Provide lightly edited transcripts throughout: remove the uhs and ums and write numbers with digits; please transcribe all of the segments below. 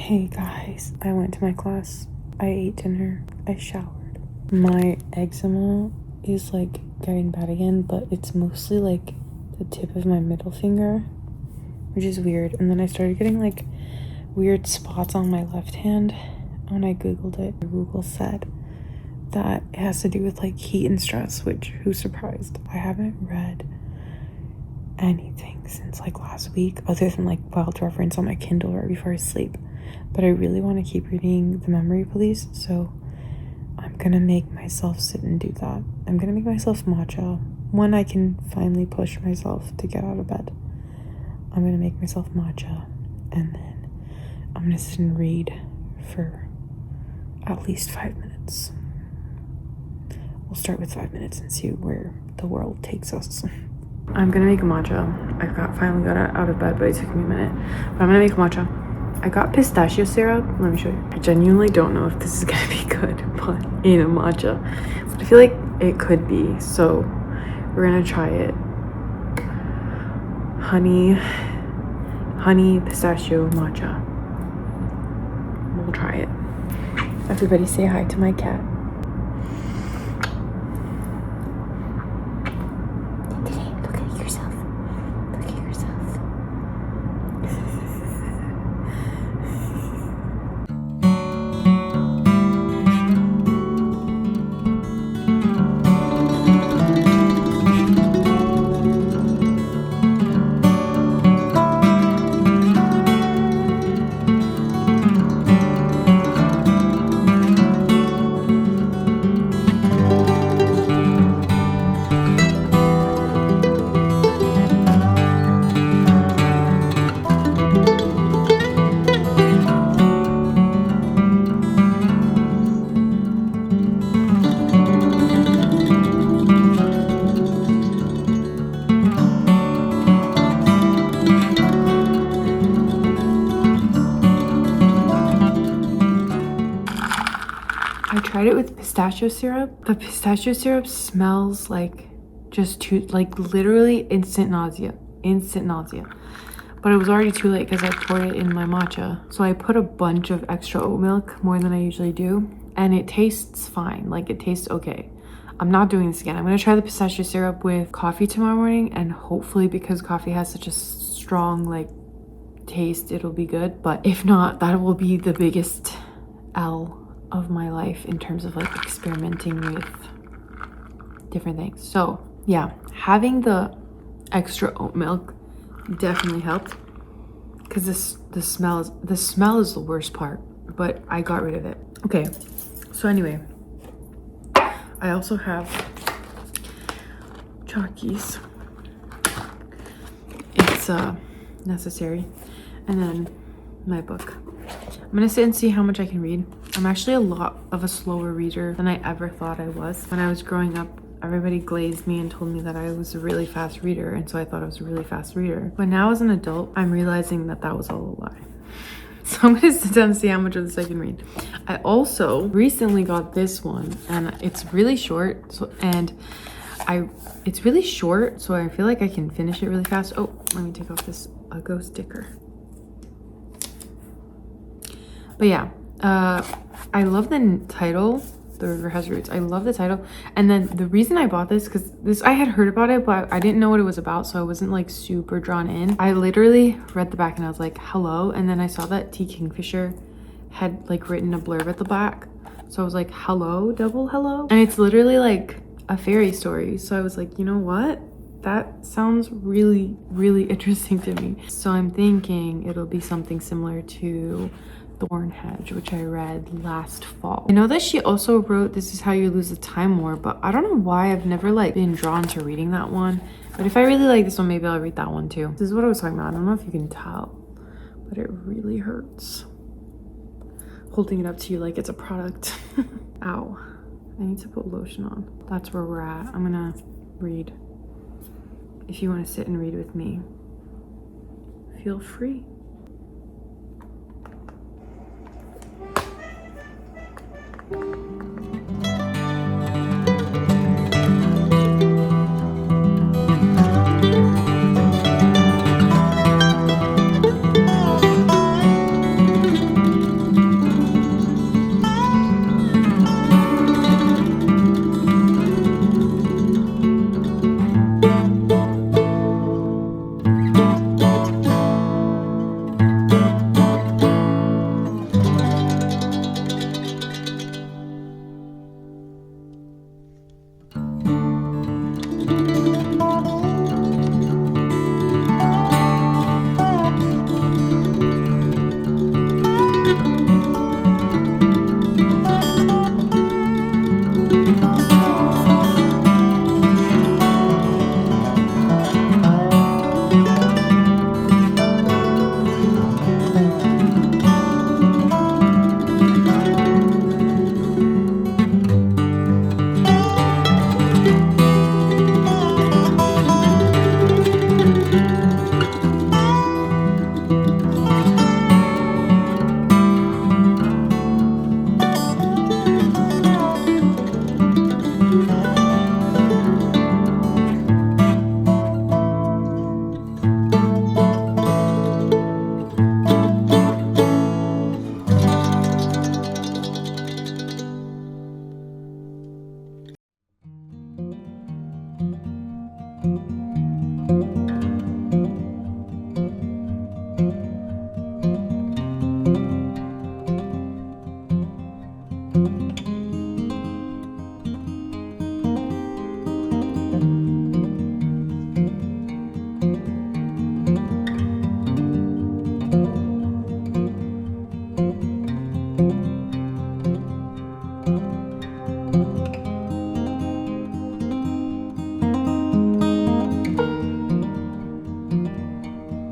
Hey guys, I went to my class, I ate dinner, I showered. My eczema is like getting bad again, but it's mostly like the tip of my middle finger, which is weird. And then I started getting like weird spots on my left hand. When I googled it, Google said that it has to do with like heat and stress, which who's surprised? I haven't read anything since like last week other than like Wild Reference on my Kindle right before I sleep, but I really want to keep reading The Memory Police, so I'm gonna make myself sit and do that. I'm gonna make myself matcha when I can finally push myself to get out of bed. I'm gonna make myself matcha and then I'm gonna sit and read for at least 5 minutes. We'll start with 5 minutes and see where the world takes us. I'm gonna make a matcha. I finally got out of bed, but it took me a minute. But I'm gonna make a matcha. I got pistachio syrup. Let me show you. I genuinely don't know if this is gonna be good, but in a matcha. But I feel like it could be, so we're gonna try it. Honey pistachio matcha. We'll try it. Everybody say hi to my cat. I tried it with pistachio syrup. The pistachio syrup smells like like literally instant nausea. But it was already too late because I poured it in my matcha. So I put a bunch of extra oat milk, more than I usually do. And it tastes fine, like it tastes okay. I'm not doing this again. I'm gonna try the pistachio syrup with coffee tomorrow morning, and hopefully because coffee has such a strong like taste, it'll be good. But if not, that will be the biggest L of my life in terms of like experimenting with different things. So yeah, having the extra oat milk definitely helped, because the smell is the worst part, but I got rid of it. Okay, so anyway, I also have Chalkies. It's necessary, and then my book. I'm gonna sit and see how much I can read. I'm actually a lot of a slower reader than I ever thought I was. When I was growing up, everybody glazed me and told me that I was a really fast reader, and so I thought I was a really fast reader. But now as an adult, I'm realizing that that was all a lie. So I'm gonna sit down and see how much of this I can read. I also recently got this one, and it's really short, so it's really short, so I feel like I can finish it really fast. Oh, let me take off this Uggo sticker. But yeah, I love the title, The River Has Roots. I love the title. And then the reason I bought this, because I had heard about it, but I didn't know what it was about, so I wasn't like super drawn in. I literally read the back and I was like, hello. And then I saw that T. Kingfisher had like written a blurb at the back. So I was like, hello, double hello. And it's literally like a fairy story. So I was like, you know what? That sounds really, really interesting to me. So I'm thinking it'll be something similar to Thorn Hedge, which I read last fall. I know that she also wrote This Is How You Lose the Time War, but I don't know why I've never like been drawn to reading that one. But if I really like this one, maybe I'll read that one too. This is what I was talking about. I don't know if you can tell, but it really hurts holding it up to you like it's a product. Ow, I need to put lotion on. That's where we're at. I'm gonna read. If you want to sit and read with me, feel free.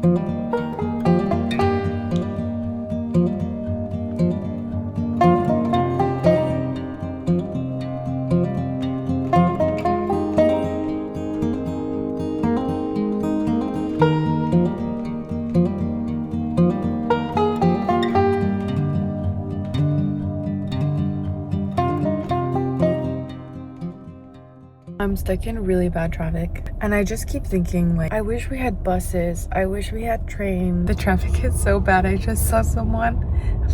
I'm stuck in really bad traffic and I just keep thinking, like, I wish we had buses, I wish we had trains. The traffic is so bad. I just saw someone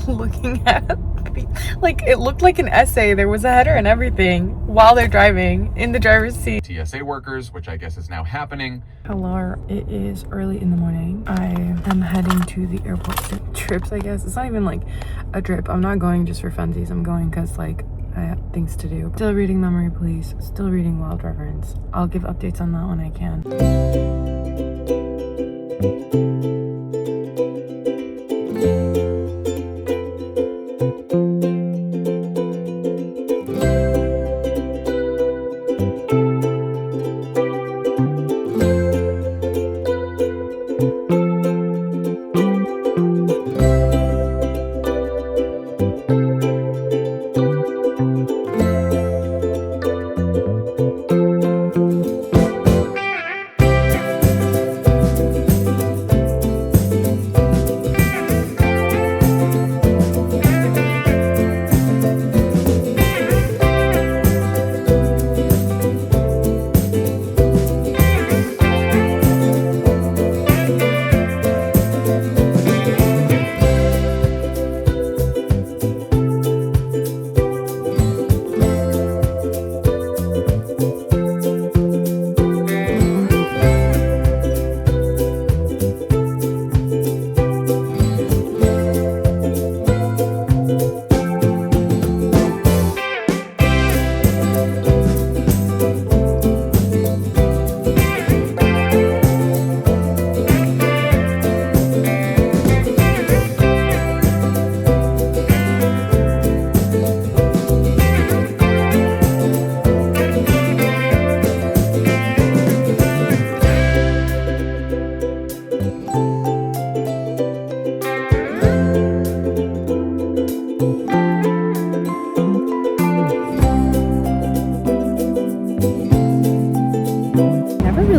looking at me, like, it looked like an essay. There was a header and everything while they're driving in the driver's seat. TSA workers, which I guess is now happening. Hello, it is early in the morning. I am heading to the airport trips, I guess. It's not even like a trip. I'm not going just for funsies. I'm going because, like, I have things to do. Still reading Memory Police, still reading Wild Reverence. I'll give updates on that when I can.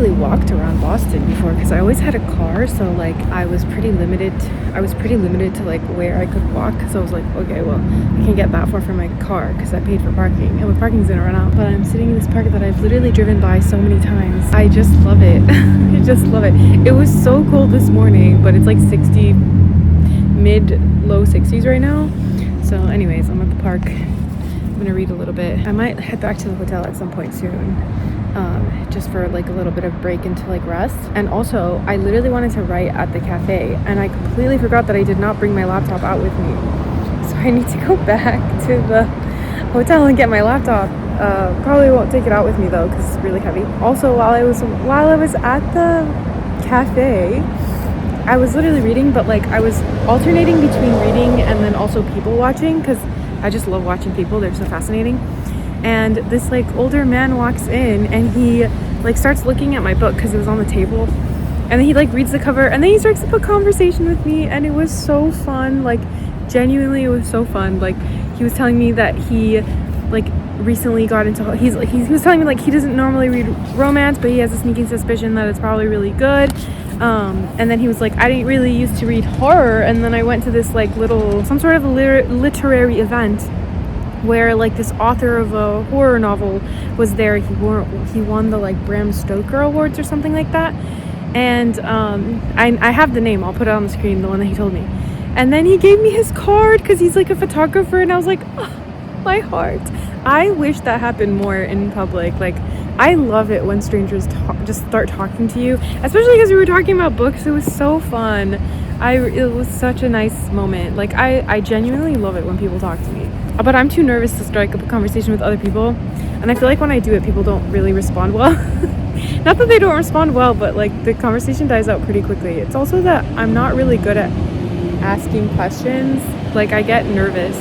Walked around Boston before because I always had a car, so like I was pretty limited to like where I could walk. So I was like, okay, well, I can't get that far from my car because I paid for parking and my parking's gonna run out. But I'm sitting in this park that I've literally driven by so many times. I just love it. I just love it. It was so cold this morning, but it's like 60, mid-low 60s right now. So anyways, I'm at the park. I'm gonna read a little bit. I might head back to the hotel at some point soon. Just for like a little bit of break into like rest. And also I literally wanted to write at the cafe and I completely forgot that I did not bring my laptop out with me, so I need to go back to the hotel and get my laptop. Probably won't take it out with me though because it's really heavy. Also, while I was at the cafe, I was literally reading, but like I was alternating between reading and then also people watching because I just love watching people. They're so fascinating. And this like older man walks in and he like starts looking at my book because it was on the table, and then he like reads the cover and then he starts up a conversation with me, and it was so fun. Like genuinely, it was so fun. Like he was telling me that he like recently got into he was telling me like he doesn't normally read romance, but he has a sneaking suspicion that it's probably really good. And then he was like, I didn't really used to read horror, and then I went to this like some sort of literary event where like this author of a horror novel was there. He won the like Bram Stoker Awards or something like that. And I have the name, I'll put it on the screen, the one that he told me. And then he gave me his card because he's like a photographer, and I was like, oh, my heart. I wish that happened more in public. Like I love it when strangers just start talking to you, especially because we were talking about books. It was so fun. It was such a nice moment. Like I genuinely love it when people talk to me. But I'm too nervous to strike up a conversation with other people, and I feel like when I do it, people don't really respond well. Not that they don't respond well, but like the conversation dies out pretty quickly. It's also that I'm not really good at asking questions. Like I get nervous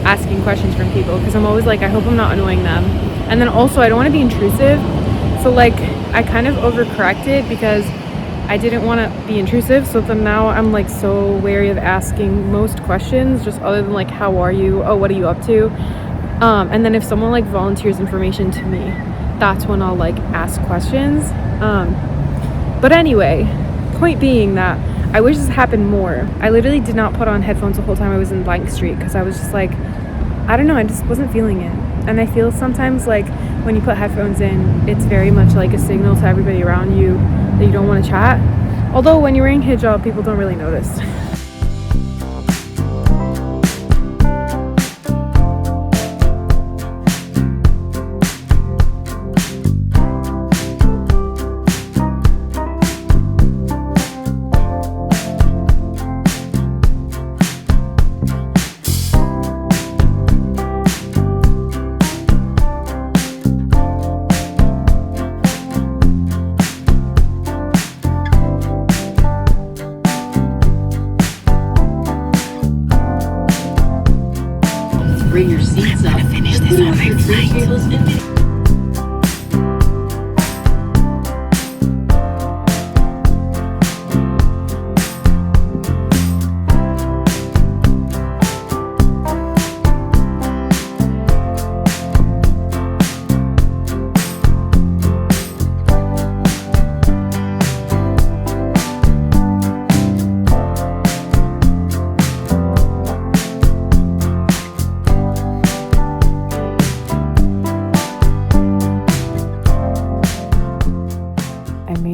asking questions from people because I'm always like, I hope I'm not annoying them, and then also I don't want to be intrusive, so like I kind of overcorrected because I didn't want to be intrusive, so then now I'm like so wary of asking most questions, just other than like, how are you? Oh, what are you up to? And then if someone like volunteers information to me, that's when I'll like ask questions. But anyway, point being that I wish this happened more. I literally did not put on headphones the whole time I was in Blank Street because I was just like, I don't know, I just wasn't feeling it. And I feel sometimes like when you put headphones in, it's very much like a signal to everybody around you that you don't want to chat. Although when you're wearing hijab, people don't really notice. Bring your seats up. Finish this on my flight.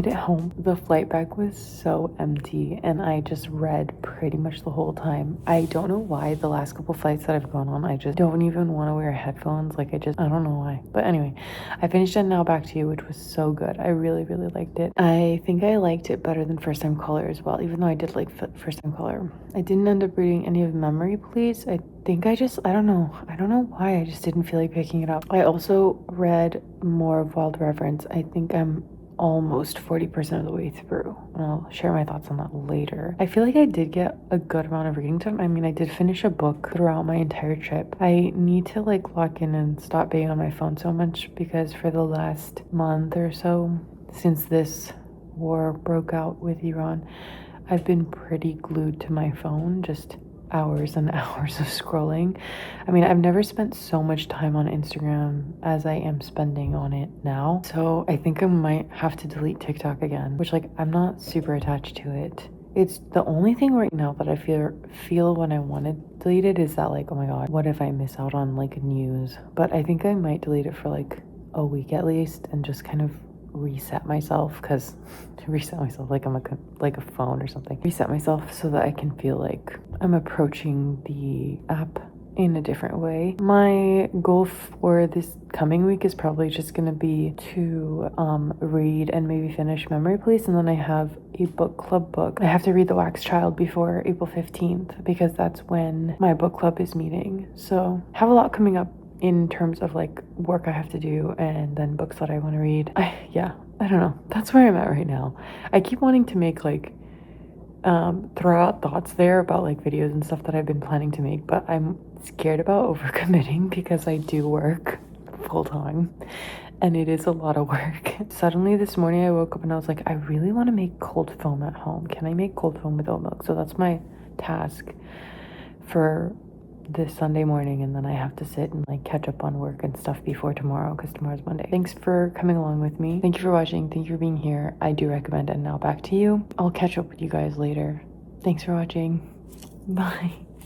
Home. The flight bag was so empty and I just read pretty much the whole time. I don't know why the last couple flights that I've gone on, I just don't even want to wear headphones. Like I don't know why. But anyway, I finished it Now Back to You, which was so good. I really liked it. I think I liked it better than First Time Caller as well, even though I did like First Time Caller. I didn't end up reading any of Memory Please. I think I don't know why, I just didn't feel like picking it up. I also read more of Wild Reverence. I think I'm almost 40% of the way through, and I'll share my thoughts on that later. I feel like I did get a good amount of reading time. I mean, I did finish a book throughout my entire trip. I need to like lock in and stop being on my phone so much, because for the last month or so since this war broke out with Iran, I've been pretty glued to my phone, just hours and hours of scrolling. I mean, I've never spent so much time on Instagram as I am spending on it now. So I think I might have to delete TikTok again, which like I'm not super attached to it. It's the only thing right now that I feel when I want to delete it is that like, oh my god, what if I miss out on like news? But I think I might delete it for like a week at least and just kind of reset myself, because reset myself like I'm like a phone or something. Reset myself so that I can feel like I'm approaching the app in a different way. My goal for this coming week is probably just gonna be to read and maybe finish Memory Please, and then I have a book club book. I have to read The Wax Child before April 15th because that's when my book club is meeting. So have a lot coming up in terms of like work I have to do and then books that I want to read. I don't know. That's where I'm at right now. I keep wanting to make like throw out thoughts there about like videos and stuff that I've been planning to make, but I'm scared about overcommitting because I do work full time and it is a lot of work. Suddenly this morning I woke up and I was like, I really want to make cold foam at home. Can I make cold foam with oat milk? So that's my task for this Sunday morning, and then I have to sit and like catch up on work and stuff before tomorrow, because tomorrow's Monday. Thanks for coming along with me. Thank you for watching. Thank you for being here. I do recommend And Now Back to You. I'll catch up with you guys later. Thanks for watching. Bye.